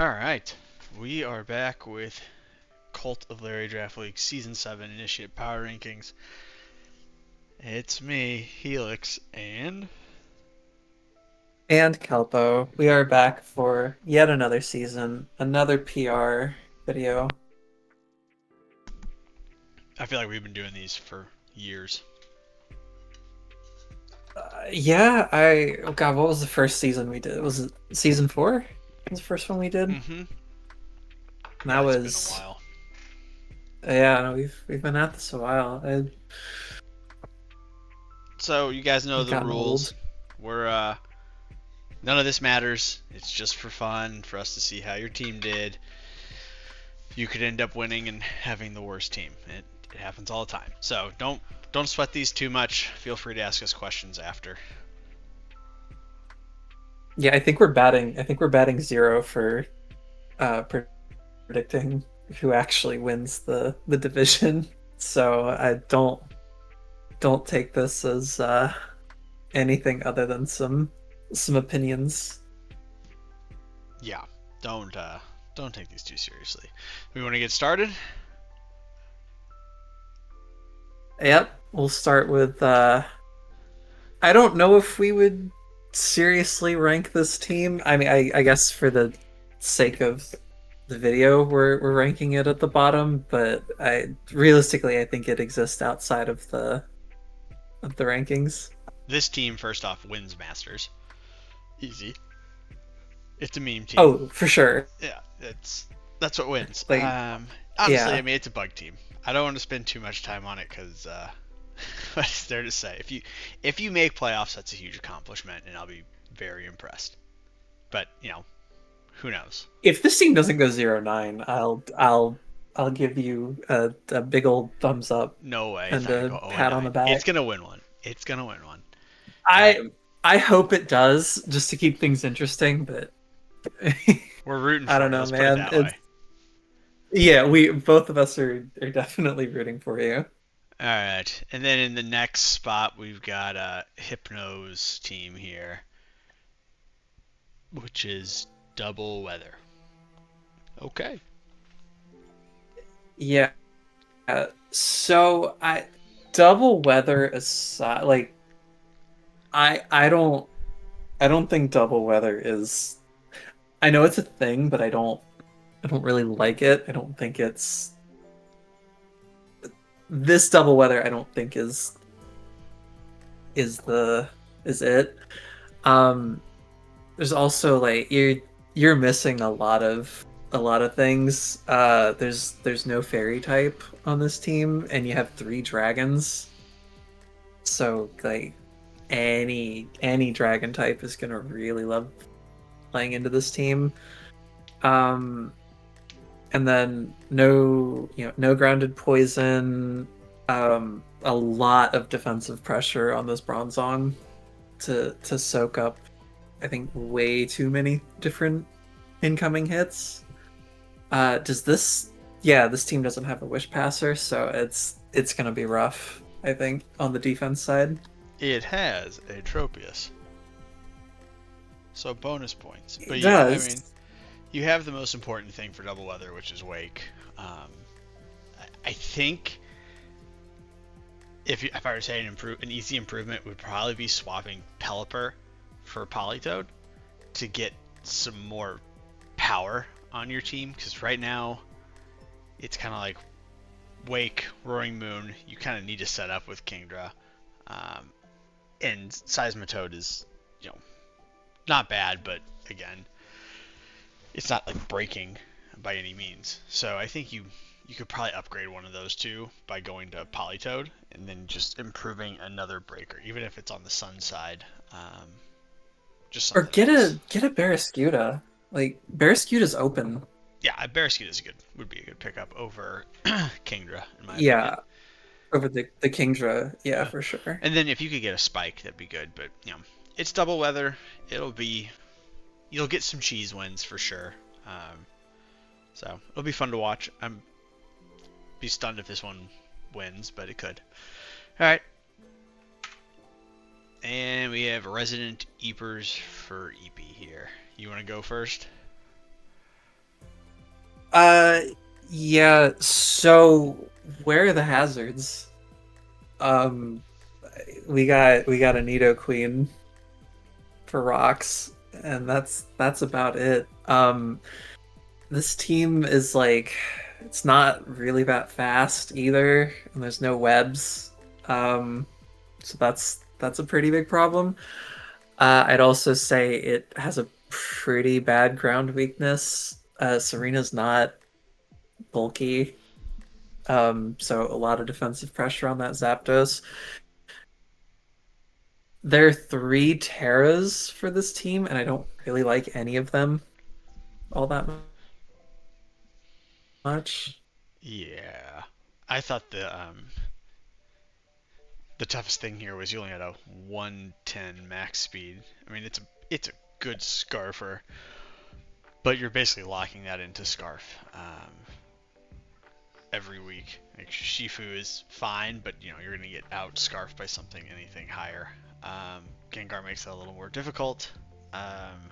Alright, we are back with Cult of Larry Draft League Season 7 Initiate Power Rankings. It's me, Helix, and And Kelpo, we are back for yet another season, another PR video. I feel like we've been doing these for years. Oh God, what was the first season we did? Was it season 4? Was the first one we did? Mm-hmm. And that Yeah, it's been a was, while. yeah, no, we've been at this a while. So, you guys know I've the gotten rules. old. We're, none of this matters. It's just for fun, for us to see how your team did. You could end up winning and having the worst team. It happens all the time. So, don't sweat these too much. Feel free to ask us questions after. Yeah, I think we're batting zero for uh predicting who actually wins the division. So I don't take this as anything other than some opinions. Yeah, don't take these too seriously. We want to get started. Yep, we'll start with I don't know if we would seriously rank this team. I mean, I guess for the sake of the video, we're ranking it at the bottom, but I think it exists outside of the rankings. This team, first off, wins Masters. Easy. It's a meme team. Oh, for sure. Yeah, that's what wins. Like, Honestly, I yeah. mean it's a bug team. I don't want to spend too much time on it because what's there to say? If you make playoffs, that's a huge accomplishment, and I'll be very impressed. But who knows? If this team doesn't go 0-9, I'll give you a big old thumbs up No way, it's and not gonna a go 0 and pat on the 9. It's back. gonna win one. It's gonna win one. All right, I I hope it does, just to keep things interesting, but we're rooting I for don't you. know, Let's put it man. that It's way. Yeah, we both of us are definitely rooting for you. All right, and then in the next spot we've got Hypno's team here, which is double weather. Okay. Yeah. So I double weather aside, like I don't think double weather is. I know it's a thing, but I don't really like it. I don't think it's this double weather. I don't think is the is it. Um, there's also like you're missing a lot of things. There's no fairy type on this team, and you have 3 dragons. So like any dragon type is gonna really love playing into this team. Um, and then no grounded poison. A lot of defensive pressure on this Bronzong to soak up. I think way too many different incoming hits. Does this? Yeah, this team doesn't have a wish passer, so it's gonna be rough. I think on the defense side. It has a Tropius, so bonus points. But It yeah, I mean, does. you have the most important thing for double weather, which is Wake. I think if I were to say an easy improvement would probably be swapping Pelipper for Politoed to get some more power on your team, because right now it's kind of like Wake, Roaring Moon. You kind of need to set up with Kingdra, um, and Seismitoad is you know not bad, but again, it's not like breaking by any means. So I think you could probably upgrade one of those two by going to Politoed and then just improving another breaker, even if it's on the Sun side. Just Or something get else. a Barraskewda. Like Barraskewda's open. Yeah, Bearskid is good. Would be a good pickup over Kingdra in my opinion. Yeah, over the Kingdra. Yeah, Yeah. for sure. And then if you could get a spike, that'd be good. But it's double weather. You'll get some cheese wins for sure. So it'll be fun to watch. I'm be stunned if this one wins, but it could. All right, and we have Resident Eepers for EP here. You want to go first? Uh, yeah. So where are the hazards? Um, we got a Nido Queen for rocks, and that's about it. This team is like, it's not really that fast either, and there's no webs. Um, so that's a pretty big problem. I'd also say it has a pretty bad ground weakness. Serena's not bulky, so a lot of defensive pressure on that Zapdos. There are three Terras for this team, and I don't really like any of them all that much. Yeah. I thought the toughest thing here was you only had a 110 max speed. I mean, it's a good Scarfer, but you're basically locking that into Scarf every week. Like Shifu is fine, but you're gonna get out scarfed by something anything higher. Gengar makes that a little more difficult. Um,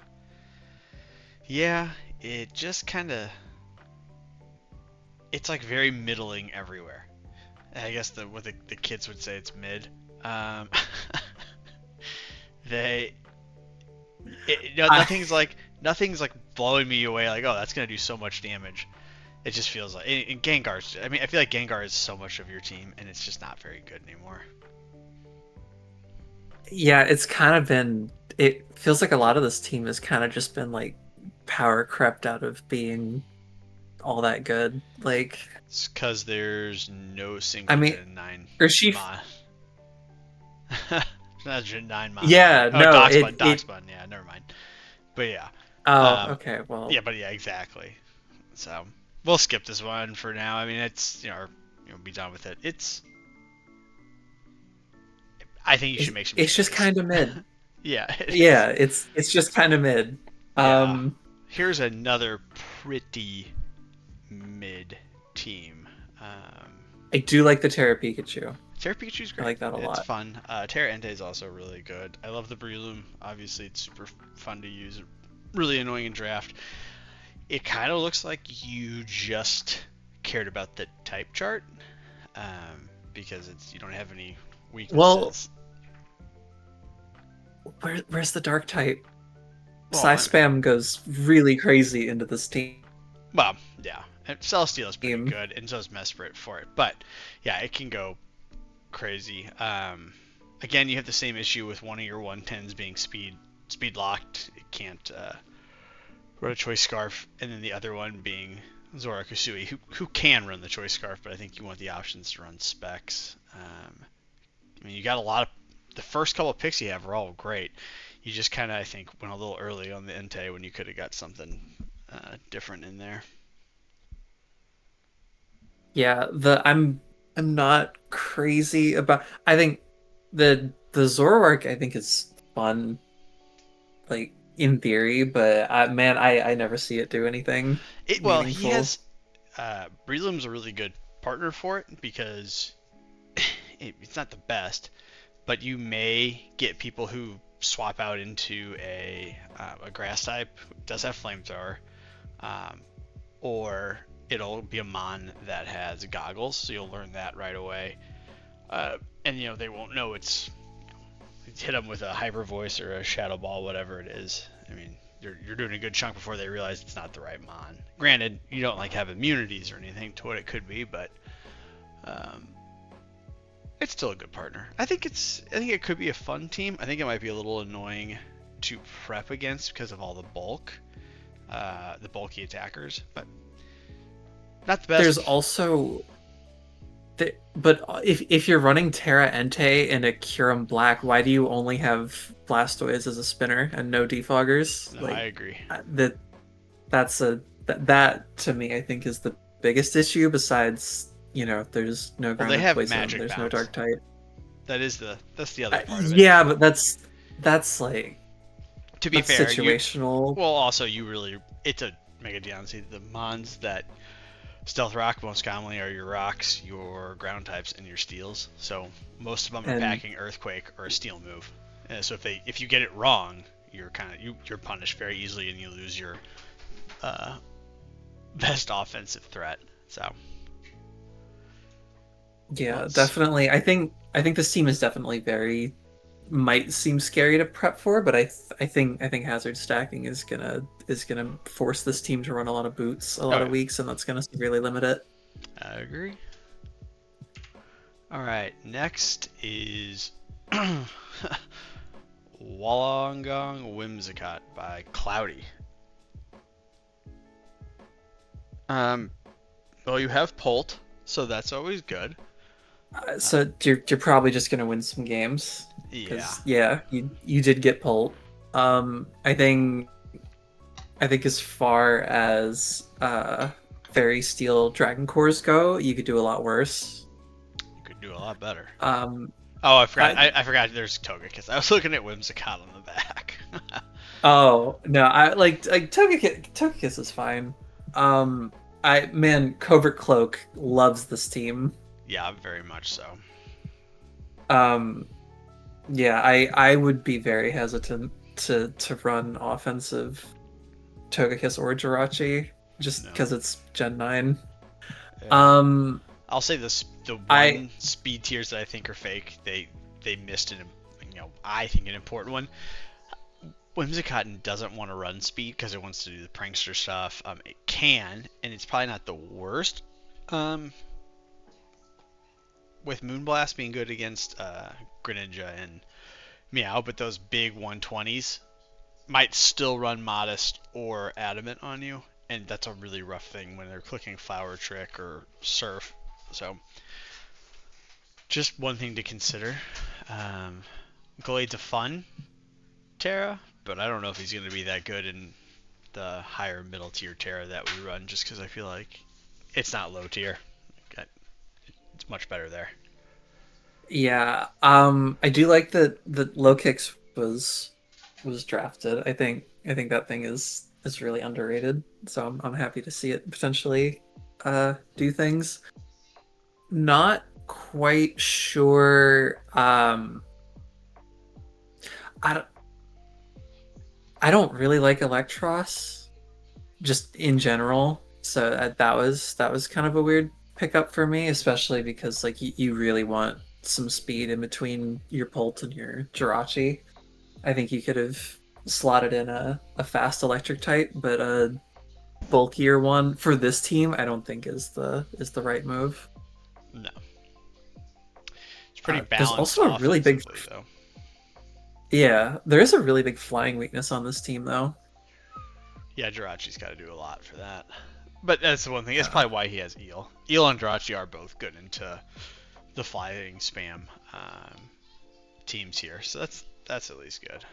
yeah, it just kind of it's like very middling everywhere. I guess what the kids would say it's mid. Um, they I, nothing's like blowing me away. Like, oh, that's gonna do so much damage. It just feels like in Gengar's. I mean, I feel like Gengar is so much of your team, and it's just not very good anymore. yeah, it's kind of been. It feels like a lot of this team has kind of just been like power crept out of being all that good. Like, It's because there's no I single mean, Gen 9 or she. mon. Not Gen 9 mon either. Yeah, Oh, no, Doxbun. Yeah, never mind. But yeah. Oh, Um, okay. yeah, Well, but yeah, exactly. So we'll skip this one for now. I mean, it's be done with it. I think you should make some it's just changes. kind of mid. Yeah, it is. Yeah, it's just kind of mid. Yeah. Um, Here's another pretty mid team. I do like the Terra Pikachu. Terra Pikachu's I great. like that a It's lot. fun. Terra Entei is also really good. I love the Breloom. Obviously, it's super fun to use. Really annoying in draft. It kind of looks like you just cared about the type chart because you don't have any Well, weaknesses. where's the Dark type? Well, Psy Spam goes really crazy into this team. well, yeah. Celesteal is pretty good, and so is Mesprit for it. But yeah, it can go crazy. Again, you have the same issue with one of your 110s being speed locked. It can't run a choice scarf, and then the other one being Zora Kusui, who can run the choice scarf, but I think you want the options to run specs. I mean, you got a lot of the first couple of picks you have are all great. You just kind of, I think, went a little early on the Entei when you could have got something different in there. Yeah, I'm not crazy about. I think the Zoroark I think is fun, like in theory, but man, I never see it do anything Well, he meaningful. has Breloom's a really good partner for it because it's not the best, but you may get people who swap out into a grass type who does have flamethrower, um, or it'll be a mon that has goggles, so you'll learn that right away. And they won't know it's hit them with a hyper voice or a shadow ball, whatever it is. I mean, you're doing a good chunk before they realize it's not the right mon. Granted, you don't like have immunities or anything to what it could be, but um, it's still a good partner. I think it could be a fun team. I think it might be a little annoying to prep against because of all the bulky attackers, but not the There's best. also but if you're running Terra Entei and a Kyurem Black, why do you only have Blastoise as a spinner and no defoggers? No, I Like agree. that's that to me I think is the biggest issue. Besides, there's no Well, they grounded have poison, magic there's no bounce. dark type. That's the other part of it. Yeah, but that's like To be that's fair, situational. well also you really it's a Mega Deontay. The mons that Stealth Rock most commonly are your rocks, your ground types, and your steels. So most of them are And packing Earthquake or a steel move. So if you get it wrong, you're kind of you're punished very easily, and you lose uh, best offensive threat. So Yeah, let's. definitely. I think this team is definitely very might seem scary to prep for, but I think hazard stacking is gonna force this team to run a lot of boots, a Oh lot of yeah, weeks, and that's gonna severely limit it. I agree. All right, next is Wollongong Whimsicott by Cloudy. Um, well, you have Polt, so that's always good. Uh, So you're probably just gonna win some games yeah, because yeah, you did get pulled. I think as far as Fairy Steel Dragon Cores go, you could do a lot worse. you could do a lot better. Um, Oh, I forgot. I I forgot. There's Togekiss. I was looking at Whimsicott on the back. oh no, I like Togekiss is fine. I man, Covert Cloak loves this team. Yeah, very much so. Um, yeah, I would be very hesitant to run offensive Togekiss or Jirachi just No. because it's Gen 9. Yeah. Um, I'll say this: the I one speed tiers that I think are fake, they missed an, I think an important one. Whimsicott doesn't want to run speed because it wants to do the prankster stuff. It can, and it's probably not the worst. Um, with Moonblast being good against Greninja and Meow, but those big 120s might still run Modest or Adamant on you, and that's a really rough thing when they're clicking Flower Trick or Surf. So, just one thing to consider. Um, Glade's a fun Terra, but I don't know if he's going to be that good in the higher middle tier Terra that we run, just because I feel like it's not low tier. It's much better there. yeah, I do like that Low Kicks was drafted. I think that thing is really underrated. So I'm happy to see it potentially do things. Not quite sure. I don't, I don't really like Electros just in general. So that was kind of a weird pickup for me, especially because like you really want some speed in between your Polt and your Jirachi. I think you could have slotted in a fast electric type, but a bulkier one for this team, I don't think is the right move. No, it's pretty There's balanced also a really big, offensively though. yeah, there is a really big flying weakness on this team though. Yeah, Jirachi's got to do a lot for that. But that's the one thing. It's Yeah, probably why he has Eel. Eel and Jirachi are both good into the flying spam teams here, so that's at least good.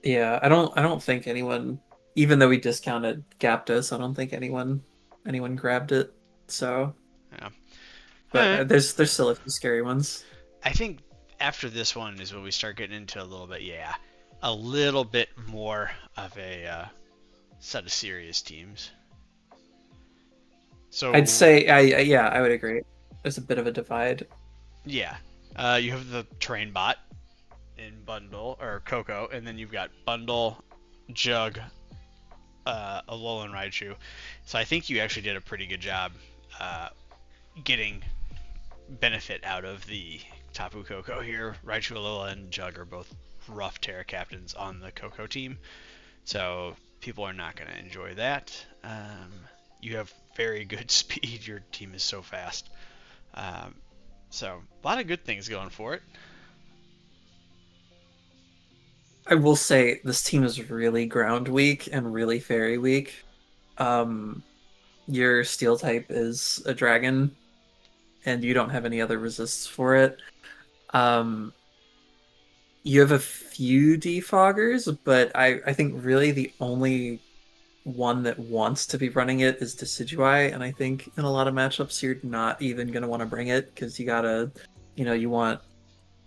yeah. I don't think anyone, even though we discounted Gapdos, I don't think anyone grabbed it. So, Yeah. All but right. there's still a few scary ones. I think after this one is when we start getting into a little bit, a little bit more of a set of serious teams. I'd So say, yeah, I would agree. There's a bit of a divide. yeah, you have the train bot in Bundle or Coco, and then you've got Bundle, Jug, Alolan Raichu. So I think you actually did a pretty good job getting benefit out of the Tapu Koko here. Raichu, Alola, and Jug are both rough Terra captains on the Coco team, so people are not going to enjoy that. You have very good speed. Your team is so fast. Um, so a lot of good things going for it. I will say this team is really ground weak and really fairy weak. Um, your steel type is a dragon, and you don't have any other resists for it. Um, you have a few defoggers, but I think really the only one that wants to be running it is Decidueye, and I think in a lot of matchups you're not even gonna want to bring it because you gotta, you want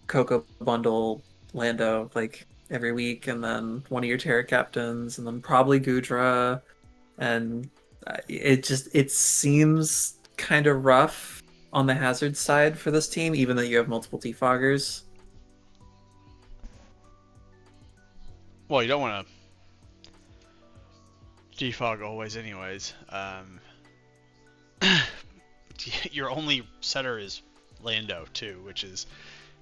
Coco Bundle Lando like every week, and then one of your Terra captains, and then probably Gudra, and it seems kind of rough on the hazard side for this team, even though you have multiple defoggers. Well, you don't want to Defog always, anyways. Your only setter is Lando too, which is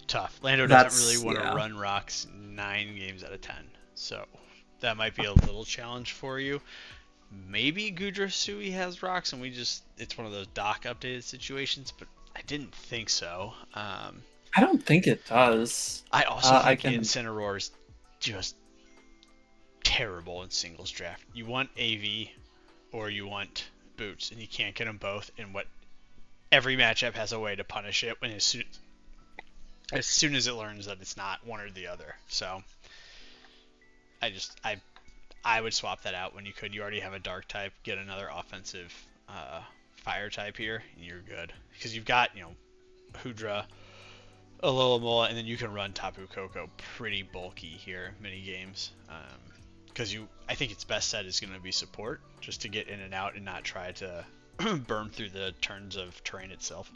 tough. Lando doesn't really That's want to yeah. run rocks 9 games out of 10, so that might be a little challenge for you. Maybe Gudra Sui has rocks, and it's one of those dock updated situations, but I didn't think so. I don't think it does. I also I think can. Incineroar's just terrible in singles draft. You want AV or you want boots, and you can't get them both. And what every matchup has a way to punish it when as soon as it learns that it's not one or the other. So I would swap that out when you could. You already have a dark type. Get another offensive fire type here, and you're good because you've got Hudra, Alola, and then you can run Tapu Koko pretty bulky here mini games. Because I think its best set is going to be support, just to get in and out and not try to burn through the turns of terrain itself.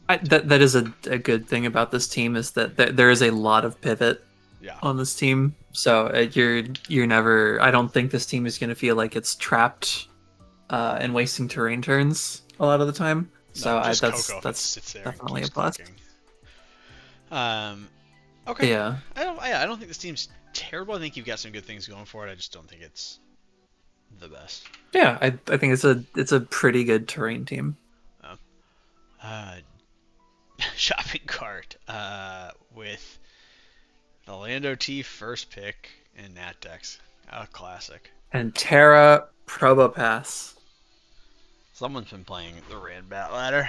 That is a good thing about this team is that there is a lot of pivot Yeah. on this team. So you're never. I don't think this team is going to feel like it's trapped and wasting terrain turns a lot of the time. So No, just Coco if it that's sits there and definitely keeps a plus. clicking. Okay. Yeah. I don't think this team's terrible. I think you've got some good things going for it. I just don't think it's the best. Yeah, I think it's a pretty good terrain team. Oh. Uh, shopping cart with the Lando T first pick and Nat Dex. A classic. And Terra Probopass. Someone's been playing the Ranbat ladder.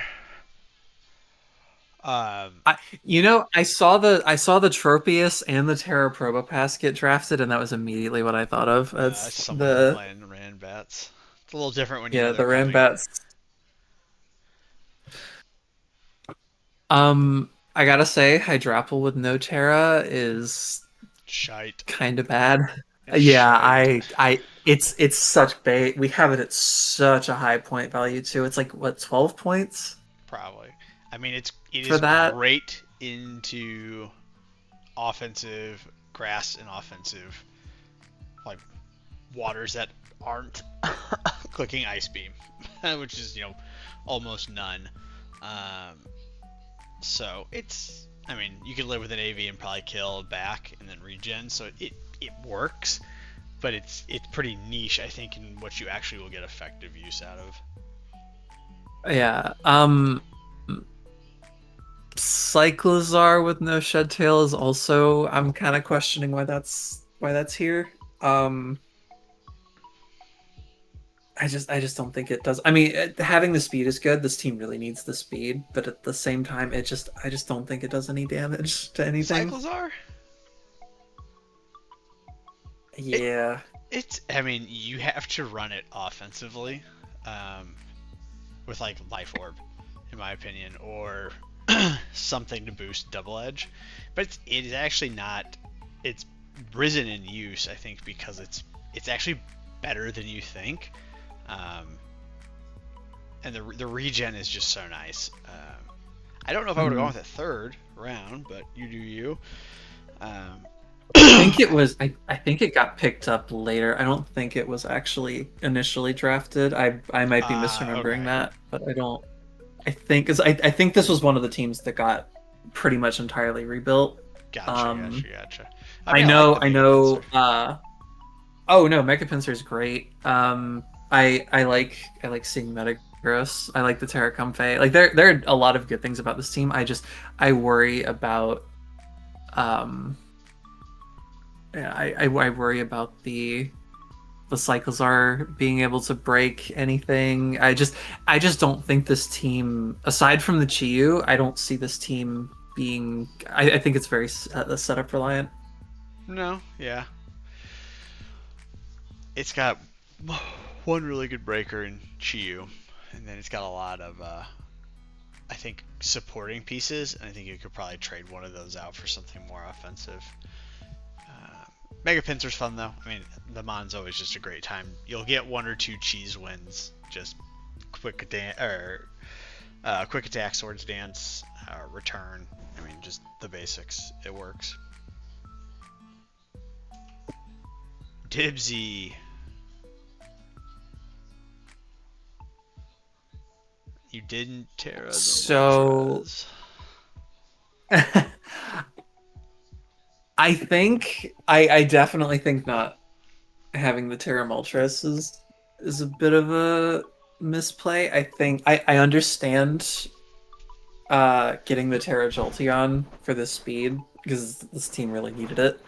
I saw the Tropius and the Terra Probopass get drafted, and that was immediately what I thought of. That's Someone's been playing Ranbats. It's a little different when you know the they're coming. Ranbats. I gotta say, Hydrapple with no Terra is Shite. kind of bad. It's Yeah, shite. it's such bait. We have it at such a high point value too. It's like what 12 points Probably. I mean, it for is that. great into offensive grass and offensive like waters that aren't clicking Ice Beam, which is almost none. Um, so I mean, you could live with an AV and probably kill back and then regen, so it works, but it's pretty niche, I think, in what you actually will get effective use out of. Yeah. Cyclizar with no Shed Tail is also I'm kind of questioning why that's here. I just don't think it does. I mean, having the speed is good. This team really needs the speed, but at the same time, I just don't think it does any damage to anything. Cyclizar? Yeah. I mean, you have to run it offensively, with like Life Orb, in my opinion, or something to boost Double Edge. But it is actually not. It's risen in use, I think, because it's actually better than you think, and the regen is just so nice. I don't know if I would have gone with it third round, but you do you. I think it was. I think it got picked up later. I don't think it was actually initially drafted. I might be misremembering Okay. that, but I don't. I think because I think this was one of the teams that got pretty much entirely rebuilt. Gotcha. I mean, know. like the I Mega know. Pincer. Oh no, Mega Pinsir is great. I like seeing Metagross. I like the Terra Comfey. Like there are a lot of good things about this team. I worry about yeah, I worry about the cycles are being able to break anything. I just don't think this team, aside from the Chiyu, I don't see this team being. I think it's very setup reliant. No, yeah. It's got one really good breaker in Chiyu, and then it's got a lot of, I think, supporting pieces, and I think you could probably trade one of those out for something more offensive. Mega Pinsir's fun though. I mean, the Mon's always just a great time. You'll get one or two cheese wins, just quick attack, swords dance, return. I mean, just the basics. It works. Dibsy. You didn't Terra the So Moltres. I definitely think not having the Terra Moltres is a bit of a misplay. I understand getting the Terra Jolteon for the speed because this team really needed it.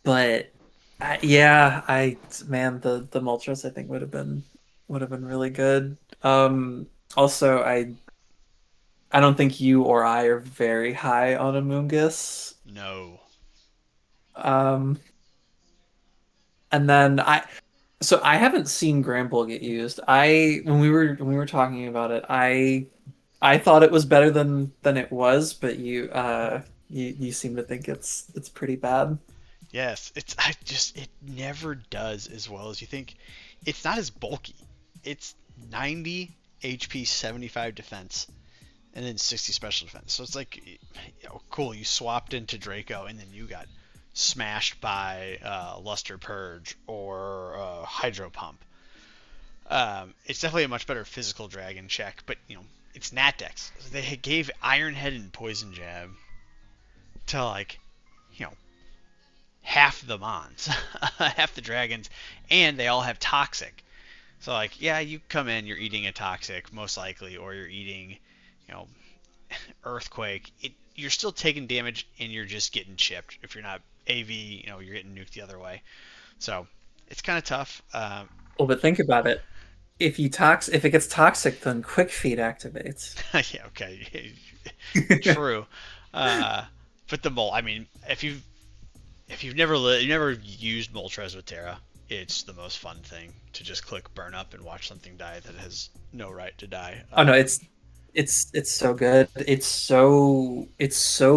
But yeah, I man, the Moltres I think would have been really good. Also, I don't think you or I are very high on Amoonguss. No. Um, and then I haven't seen Gramble get used. When we were talking about it, I thought it was better than it was, but you seem to think it's pretty bad. Yes, it never does as well as you think. It's not as bulky. It's 90 HP, 75 defense, and then 60 special defense. So it's like, cool. You swapped into Draco, and then you got smashed by Luster Purge or Hydro Pump. It's definitely a much better physical dragon check, but it's Natdex. They gave Iron Head and Poison Jab to like, you know, half the Mons, half the dragons, and they all have Toxic. So like, yeah, you come in, you're eating a Toxic most likely, or you're eating, you know, Earthquake. You're still taking damage, and you're just getting chipped. If you're not AV, you're getting nuked the other way. So it's kind of tough. Well, but think about it. If it gets toxic, then Quick Feed activates. Yeah, okay, true. Uh, but the mole, I mean, if you've never used Moltres with Terra, it's the most fun thing to just click burn up and watch something die that has no right to die. Oh no, it's so good. It's so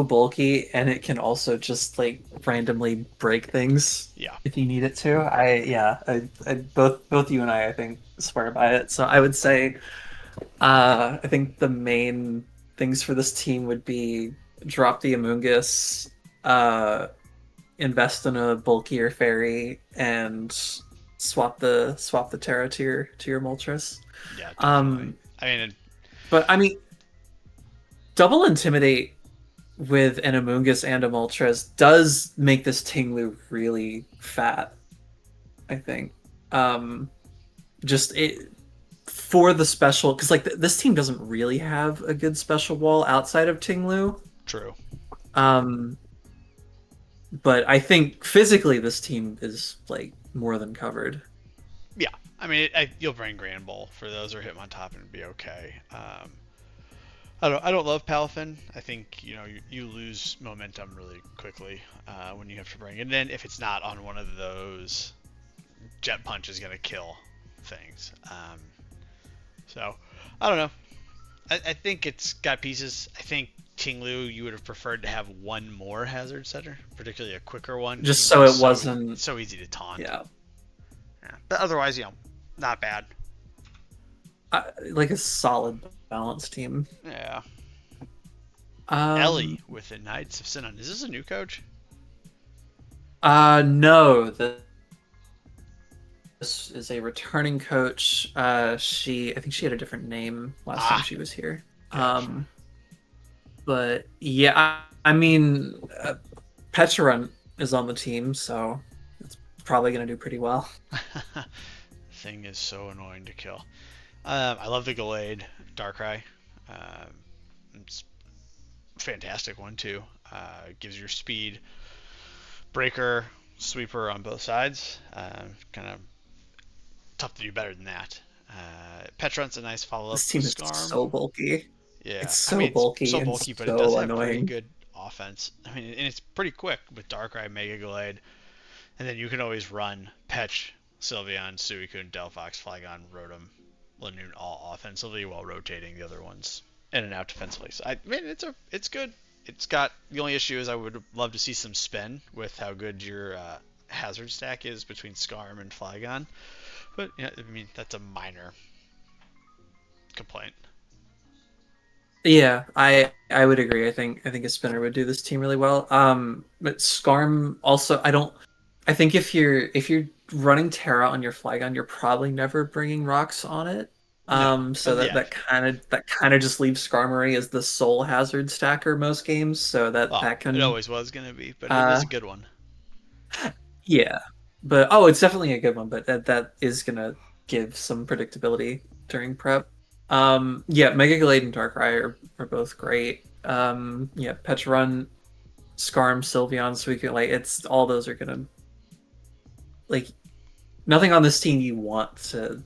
bulky, and it can also just like randomly break things Yeah, if you need it to. I both you and I think swear by it. So I would say I think the main things for this team would be drop the Amoonguss, uh, invest in a bulkier fairy, and swap the Terra to your Moltres. yeah, definitely. Um, I mean, but I mean, double intimidate with an Amoonguss and a Moltres does make this Tinglu really fat, I think. Um, just it for the special because like this team doesn't really have a good special wall outside of Tinglu. true. Um, but I think physically this team is like more than covered. Yeah, I mean, you'll bring Grand Bull for those or Hitmontop and it'd be okay. I don't love Palafin. I think you lose momentum really quickly when you have to bring it in. If it's not on one of those, Jet Punch is gonna kill things. So I don't know. I think it's got pieces. I think Tinglu, you would have preferred to have one more hazard setter, particularly a quicker one. Just Tinglu so is it wasn't, so easy to taunt. yeah, Yeah. But otherwise, not bad. like a solid balance team. Yeah. Um, Ellie with the Knights of Sinon. Is this a new coach? no, this is a returning coach. I think she had a different name last time Ah, she was here. gotcha. But yeah, I mean, Pecharunt is on the team, so it's probably gonna do pretty well. Thing is so annoying to kill. I love the Gallade Darkrai. Um, it's a fantastic one too. Gives your speed, breaker, sweeper on both sides. Kind of tough to do better than that. Petrunt's a nice follow up This with team is Scarm. so bulky. Yeah, It's I so mean it's bulky so and bulky, but it does so have pretty annoying. good offense. I mean, and it's pretty quick with Darkrai, Mega Gallade, and then you can always run Petch, Sylveon, Suicune, Delphox, Flygon, Rotom, Lanoon all offensively while rotating the other ones in and out defensively. So I mean, it's good. It's got the only issue is I would love to see some spin with how good your hazard stack is between Scarm and Flygon. But yeah, I mean that's a minor complaint. Yeah, I would agree. I think a spinner would do this team really well. But Scarm also I don't I think if you're running Terra on your Flygon, you're probably never bringing rocks on it. No. So Yeah. that kind of just leaves Skarmory as the sole hazard stacker most games. So Well, that it can always was gonna be, but it is uh a good one. yeah. But oh, it's definitely a good one. But that is gonna give some predictability during prep. Yeah, Mega Glade and Darkrai are both great. Yeah, Petrun, Skarm, Sylveon, Suicune, like it's all those are gonna like nothing on this team you want to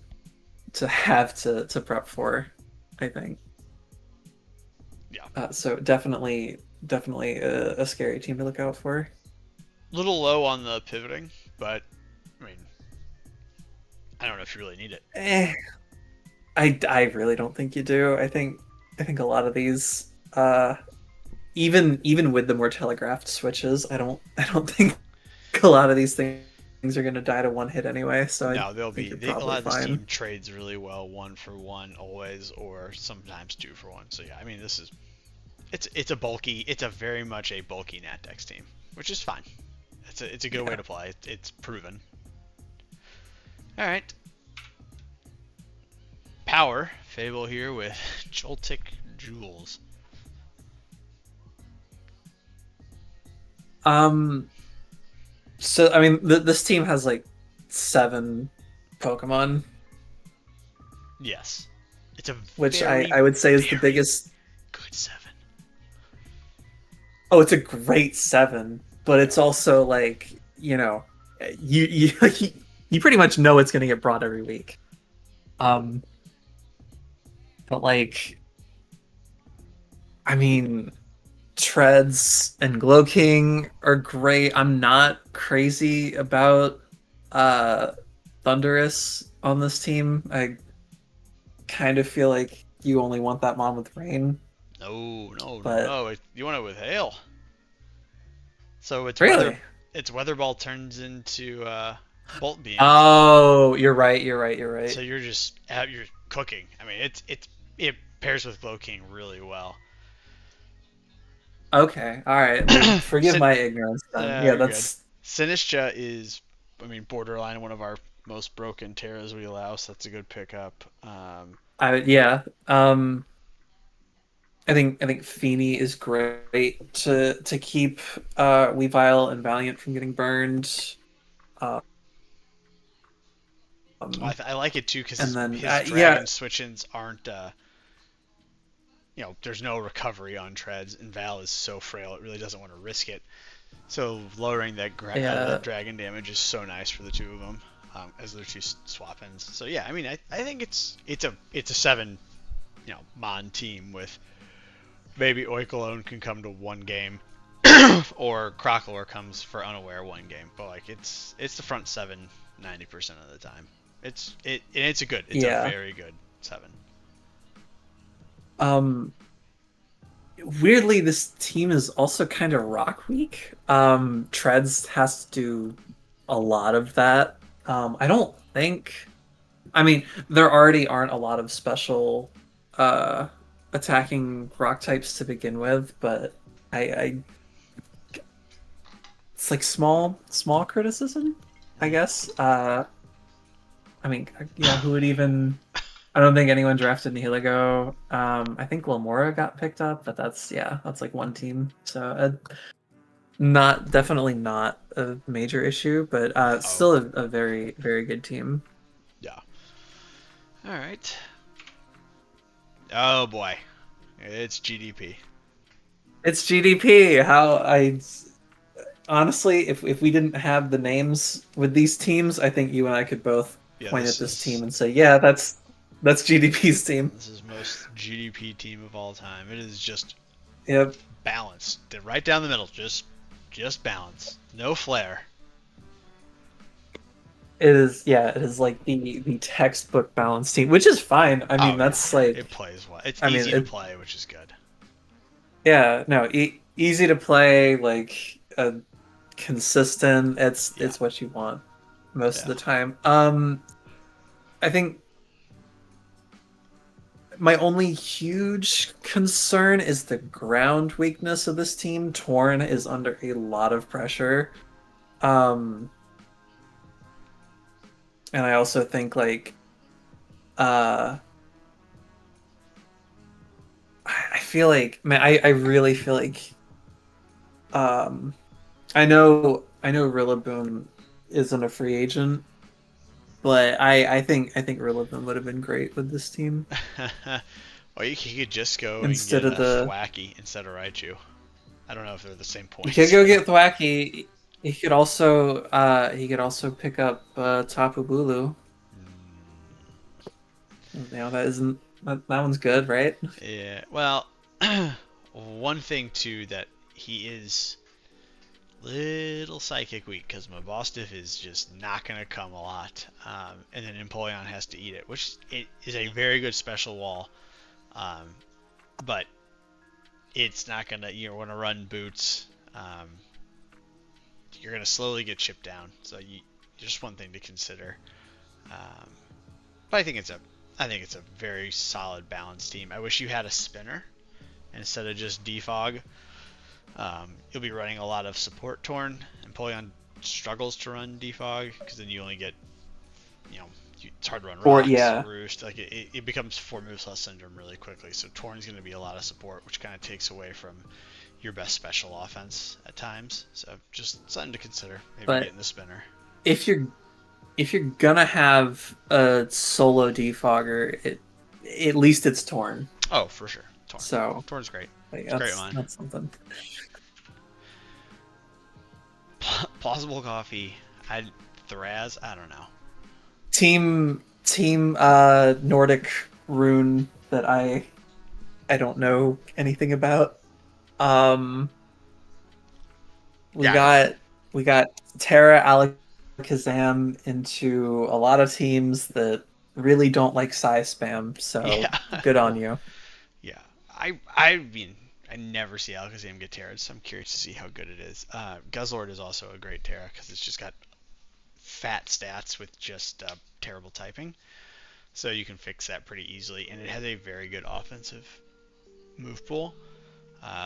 have to prep for, I think. Yeah. So definitely a scary team to look out for. Little low on the pivoting, but I mean, I don't know if you really need it. Eh, I really don't think you do. I think a lot of these even with the more telegraphed switches, I don't think a lot of these things are going to die to one hit anyway. So I No, they'll think be. you're A probably lot of this fine. team trades really well, 1 for 1 always, or sometimes 2 for 1. So yeah, I mean, this is it's a bulky. It's a very much a bulky Natdex team, which is fine. It's a good way Yeah. to play. It's proven. All right, power Fable here with Joltik Jewels. Um. So I mean, this team has like 7 Pokemon, Yes, it's a which very I would say is the very biggest. good 7. Oh, it's a great 7, but Yeah. it's also like you you pretty much know it's going to get brought every week. Um, but like I mean, Treads and Glow King are great. I'm not crazy about uh Thunderous on this team. I kind of feel like you only want that mon with rain, No, no, no, but no. You want it with hail. So really. its weather ball turns into bolt beam. Oh, you're right, you're right, you're So right. you're cooking. I mean, it pairs with Glow King really well. Okay, all right. Well, forgive Sin- my ignorance then. Yeah, you're good. that's Sinistra is, I mean, borderline one of our most broken Terras we allow, so that's a good pickup. yeah. I think Feeny is great to keep Weavile and Valiant from getting burned. Um, I like it too because and then his yeah, dragon switch-ins aren't, there's no recovery on treads, and Val is so frail it really doesn't want to risk it. So lowering that yeah, dragon damage is so nice for the two of them as their two swap-ins. So yeah, I mean, I think it's a 7 mon team with maybe Oikalone can come to 1 game, or Crocolore comes for unaware 1 game. But like it's the front 7 90% of the time. It's a yeah. very good 7. Um, Weirdly, this team is also kind of rock weak. Treads has to do a lot of that. I don't think. I mean, there already aren't a lot of special uh, attacking rock types to begin with, but I it's like small criticism, I guess. I mean, yeah, who would even? I don't think anyone drafted Nihiligo. I think Lamora got picked up, but that's like one team, so not definitely not a major issue, but Oh still a very good team. yeah. All right. Oh boy, it's GDP. It's GDP. How I honestly, if we didn't have the names with these teams, I think you and I could both Yeah, point at this team and say, yeah, that's GDP's team. this is most GDP team of all time. It is just Yep. balanced, right down the middle, just balance, no flair. It is, yeah, it is like the textbook balance team, which is fine. I mean, Oh yeah, that's it like, plays well. It's I mean, easy to play, which is good. yeah, no, easy to play, like consistent. Yeah, It's what you want most of yeah. the time. I think my only huge concern is the ground weakness of this team. Torn is under a lot of pressure. Um, And I also think like uh I feel like man, I really feel like um I know Rillaboom isn't a free agent, but I think Rillaboom would have been great with this team Or you could just go and instead get of a the. Thwacky instead of Raichu. I don't know if they're the same You could points, go but get Thwacky. He could also pick up Tapu Bulu. That isn't that one's good, right? yeah. Well, one thing too that he is little psychic weak because my boss diff is just not gonna come a lot, and then Empoleon has to eat it, which it is a very good special wall, um, but it's not gonna. You're gonna run boots. You're gonna slowly get chipped down. So just one thing to consider. Um, but I think it's a very solid balanced team. I wish you had a spinner instead of just defog. You'll be running a lot of support torn, and Poleon struggles to run defog because then you only get, you know, it's hard to run Or rocks, yeah, roost. Like it becomes four moves less syndrome really quickly. So Torn's going to be a lot of support, which kind of takes away from your best special offense at times. So just something to consider. Maybe but getting the spinner. if you're if you're gonna have a solo defogger, at least it's torn. Oh, for sure, Torn. So Torn's great. like It's great, that's man. that's something. Plausible coffee. I Thraz. I don't know. Team Nordic rune that I don't know anything about. Um we Yeah, I don't know. got we got Terra Alakazam into a lot of teams that really don't like size spam, so Yeah. good on you. Yeah, I mean I never see Alakazam get Terra, so I'm curious to see how good it is. Guzzlord is also a great Terra because it's just got fat stats with just terrible typing, so you can fix that pretty easily, and it has a very good offensive move pool,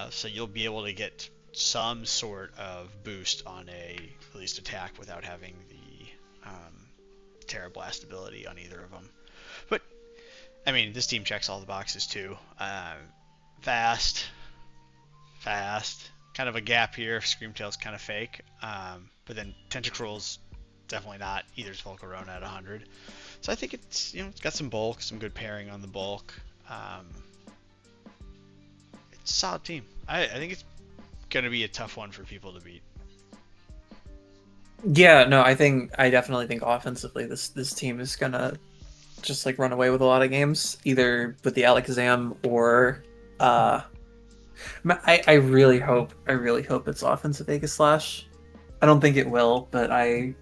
so you'll be able to get some sort of boost on a at least attack without having the Terra Blast ability on either of them. But I mean, this team checks all the boxes too. Fast, fast. Kind of a gap here. Screamtail's kind of fake. But then Tentacruel's definitely not. Either's Volcarona at 100. So I think it's got some bulk, some good pairing on the bulk. Um, it's a solid team. I think it's going to be a tough one for people to beat. Yeah, no, I definitely think offensively this team is gonna just like run away with a lot of games, either with the Alakazam or uh I really hope it's offensive Vegas Slash. I don't think it will, but I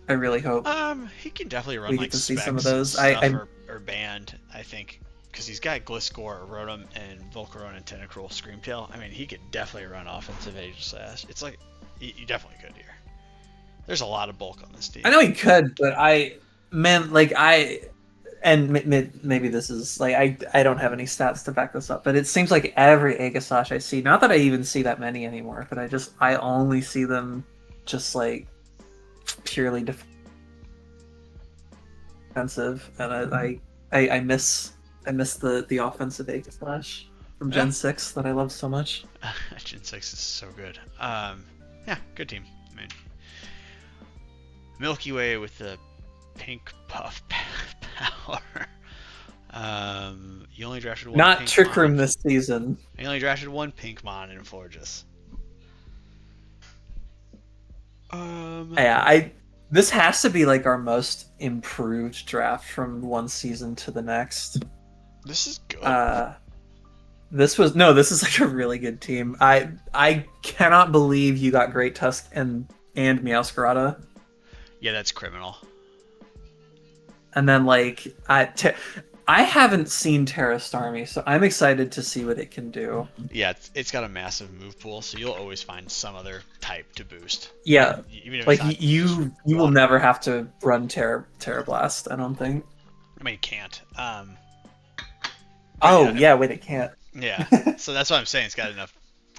really hope He can definitely run we get like to see some of specs and those. stuff or band, I think. Because he's got Gliscor, Rotom, and Volcarona and Tentacruel Screamtail. I mean, he could definitely run offensive Age Slash. It's like, you definitely could here. There's a lot of bulk on this I team. know he could, but man, like and maybe this is like I don't have any stats to back this up, but it seems like every Aegislash I see, not that I even see that many anymore, but I only see them just like purely defensive, and I miss the offensive Aegislash from Yeah, Gen 6 that I love so much. Gen 6 is so good. Yeah, good team. I mean, Milky Way with the pink puff power. You only drafted one Not pink Trick mon. Room this season. You only drafted one pink mon in Florges. Um, Yeah, I this has to be like our most improved draft from one season to the next. this is good. Uh this is like a really good team. I cannot believe you got Great Tusk and Meowscarada. Yeah, that's criminal. And then like I haven't seen Terra Starmie, so I'm excited to see what it can do. Yeah, it's got a massive move pool, so you'll always find some other type to boost, Yeah, even if it's like not just you will water. never have to run Terra Blast, I don't think. I mean, it can't. But Oh, yeah, yeah, wait, it can't. yeah. Yeah, So that's what I'm saying. It's got enough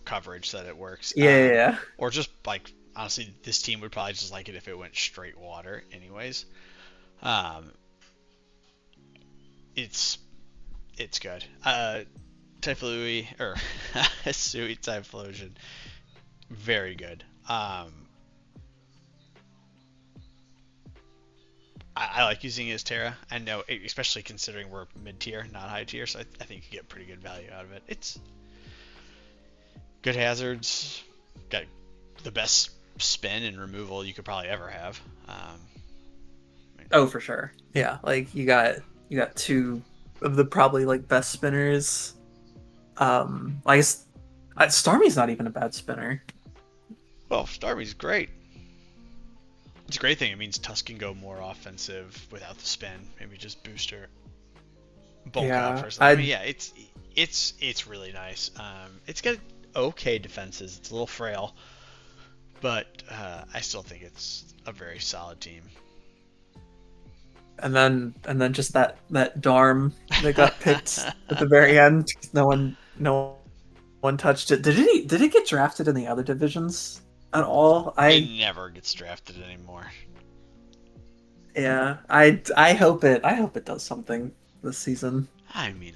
coverage so that it works. yeah, yeah. Or just like honestly, this team would probably just like it if it went straight water, anyways. Um, it's it's good. Typhloid or Sui Typhlosion, very good. I like using it as Terra. I know, especially considering we're mid tier, not high tier, so I think you get pretty good value out of it. It's good hazards, got the best spin and removal you could probably ever have. Oh, for sure. Yeah, like you got two of the probably like best spinners. I guess Starmie's not even a bad spinner. Well, Starmie's great. It's a great thing. It means Tusk can go more offensive without the spin. Maybe just booster, bulk out Yeah, first. I mean, I yeah, it's really nice. It's got okay defenses. It's a little frail, but I still think it's a very solid team. and then just that Darm that got picked at the very end. No one touched it. Did it get drafted in the other divisions at all? It I never gets drafted anymore. Yeah, I hope it does something this season. I mean,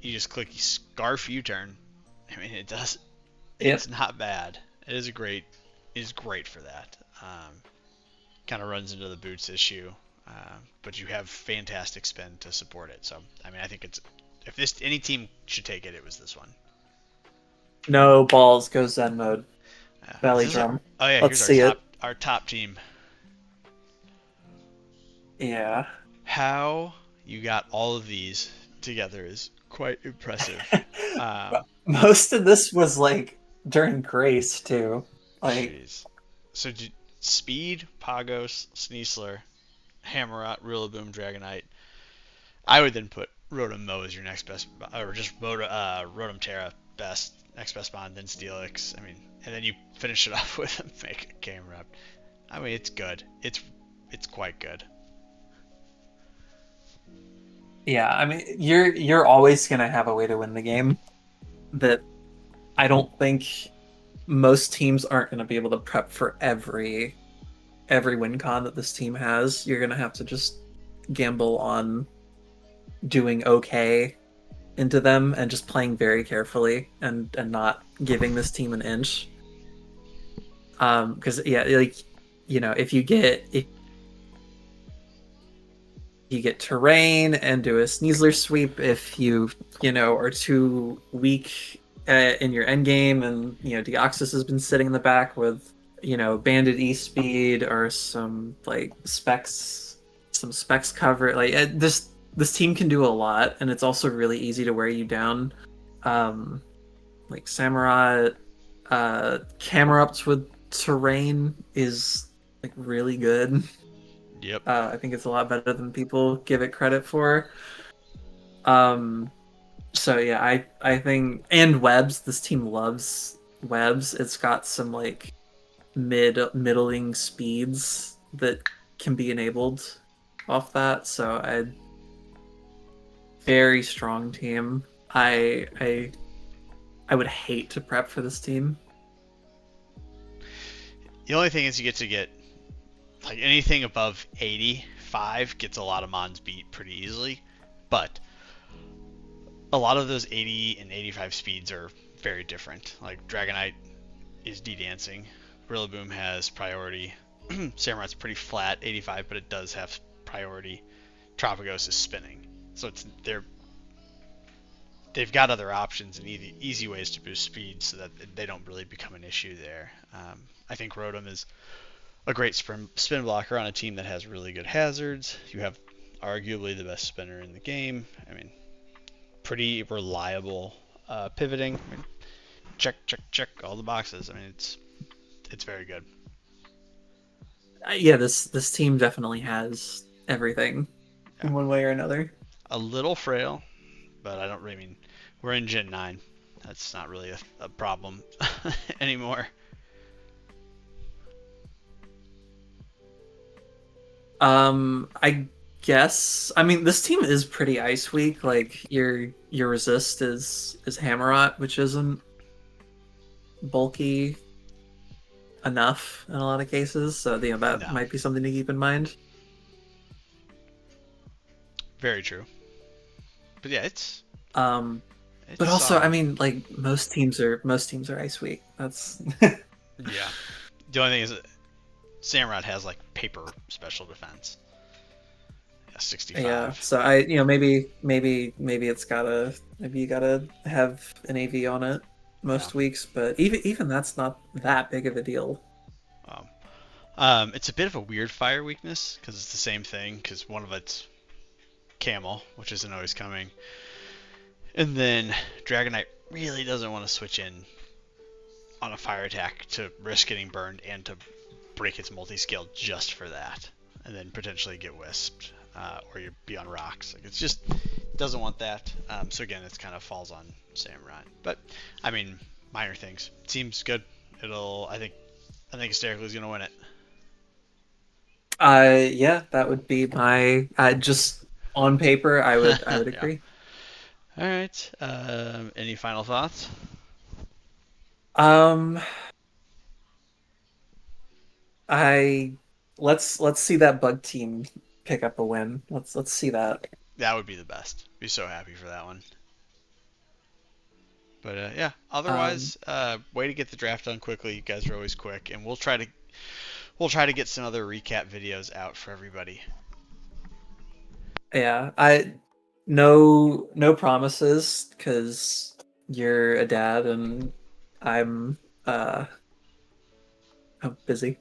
you just click scarf U-turn. I mean, it does. Yep. It's not bad. It is a great. It is great for that. Kind of runs into the boots issue, but you have fantastic spin to support it. So I mean, I think it's if this any team should take it, it was this one. No balls, go Zen mode. Is Belly this our? drum. Oh yeah, Let's here's see it. our top team. Yeah. How you got all of these together is quite impressive. Um, Most of this was like during Grace too. Like, Jeez. So Speed, Pagos, Sneasler, Hammerot, Rillaboom, Dragonite. I would then put Rotom Mo as your next best, or just Rotom Terra best, next best bond, then Steelix. I mean, and then you finish it off with a Mega Camerupt. I mean, it's good. It's quite good. yeah, I mean, you're always gonna have a way to win the game that I don't think most teams aren't gonna be able to prep for every win con that this team has. You're gonna have to just gamble on doing okay into them and just playing very carefully and not giving this team an inch. Because yeah, like if you get terrain and do a Sneasler sweep, if you are too weak in your end game, and Deoxys has been sitting in the back with Banded E speed or some specs cover. Like this team can do a lot, and it's also really easy to wear you down. Um, like Samurai, Camerupts with terrain is like really good. Yep. I think it's a lot better than people give it credit for. Um, so yeah, I think, and webs. This team loves webs. It's got some like middling speeds that can be enabled off that. So I very strong team. I would hate to prep for this team. The only thing is you get like anything above 85 gets a lot of mons beat pretty easily, but a lot of those 80 and 85 speeds are very different. Like Dragonite is de-dancing, Rillaboom has priority, Samurai's pretty flat 85, but it does have priority. Tropicos is spinning, so they've got other options and easy ways to boost speed so that they don't really become an issue there. I think Rotom is a great spin blocker on a team that has really good hazards. You have arguably the best spinner in the game. I mean, pretty reliable pivoting. I mean, check all the boxes. I mean, it's very good. Yeah, this team definitely has everything Yeah. in one way or another. A little frail, but I don't really mean we're in Gen 9. That's not really a problem anymore. I guess. I mean, this team is pretty ice weak. Like your resist is Hammerot, which isn't bulky enough in a lot of cases. So that No. might be something to keep in mind. Very true. But yeah, it's Um, but it's also, I um mean, like most teams are ice weak. That's yeah. The only thing is that Samurott has like paper special defense. Yeah, yeah. 65. So maybe it's gotta maybe you gotta have an AV on it Yeah. most weeks, but even that's not that big of a deal. Um, it's a bit of a weird fire weakness because it's the same thing. Because one of it's camel, which isn't always coming, and then Dragonite really doesn't want to switch in on a fire attack to risk getting burned and to break its multi-scale just for that, and then potentially get wisped or you be on rocks. Like it's just it doesn't want that. So again, it kind of falls on Samurai. But I mean, minor things. Seems good. It'll. I think Hysterically is gonna win it. Yeah, that would be my just on paper. I would Yeah. agree. All right. Any final thoughts? Um, I let's see that bug team pick up a win. Let's see that. That would be the best. Be so happy for that one. But yeah. Um, Otherwise, way to get the draft done quickly. You guys are always quick, and we'll try to get some other recap videos out for everybody. yeah, no promises because you're a dad and I'm uh I'm busy.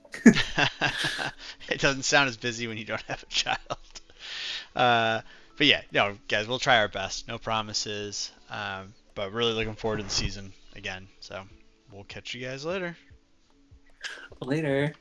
It doesn't sound as busy when you don't have a child. Uh, but yeah, no, guys, we'll try our best. No promises. But really looking forward to the season again. So we'll catch you guys later. Later.